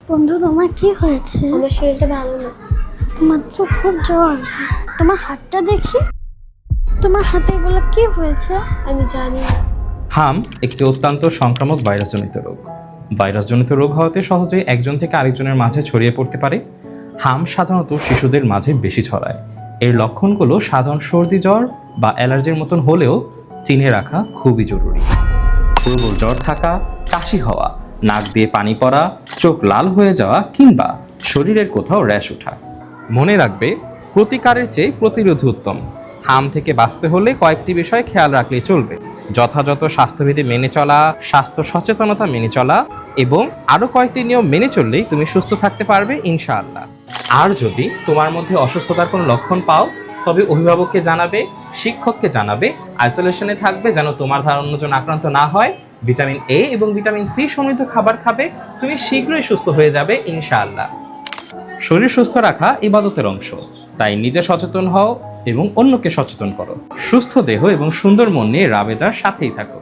বন্ধু তোমার কি হয়েছে? আমার শরীরটা ভালো না। তোমার তো খুব জ্বর। তোমার হাতটা দেখি, তোমার হাতে এগুলো কি হয়েছে? আমি জানি না। হাম একটি অত্যন্ত সংক্রামক ভাইরাসজনিত রোগ। ভাইরাসজনিত রোগ হওয়াতে সহজে একজন থেকে আরেকজনের মাঝে ছড়িয়ে পড়তে পারে। হাম সাধারণত শিশুদের মাঝে বেশি ছড়ায়। এর লক্ষণগুলো সাধারণ সর্দি জ্বর বা অ্যালার্জির মতন হলেও চিনে রাখা খুবই জরুরি। প্রবল জ্বর থাকা, কাশি হওয়া, নাক দিয়ে পানি পড়া, চোখ লাল হয়ে যাওয়া কিংবা শরীরের কোথাও র্যাশ ওঠা। মনে রাখবে, প্রতিকারের চেয়ে প্রতিরোধ উত্তম। হাম থেকে বাঁচতে হলে কয়েকটি বিষয় খেয়াল রাখলেই চলবে: যথাযথ স্বাস্থ্যবিধি মেনে চলা, স্বাস্থ্য সচেতনতা মেনে চলা এবং আরও কয়েকটি নিয়ম মেনে চললেই তুমি সুস্থ থাকতে পারবে ইনশাআল্লাহ। আর যদি তোমার মধ্যে অসুস্থতার কোনো লক্ষণ পাও, তবে অভিভাবককে জানাবে, শিক্ষককে জানাবে, আইসোলেশনে থাকবে যেন তোমার দ্বারা অন্যজন আক্রান্ত না হয়। ভিটামিন এ এবং ভিটামিন সি সমৃদ্ধ খাবার খাবে, তুমি শীঘ্রই সুস্থ হয়ে যাবে ইনশাআল্লাহ। শরীর সুস্থ রাখা ইবাদতের অংশ, তাই নিজে সচেতন হও এবং অন্যকে সচেতন করো। সুস্থ দেহ এবং সুন্দর মন নিয়ে রাবেদার সাথেই থাকো।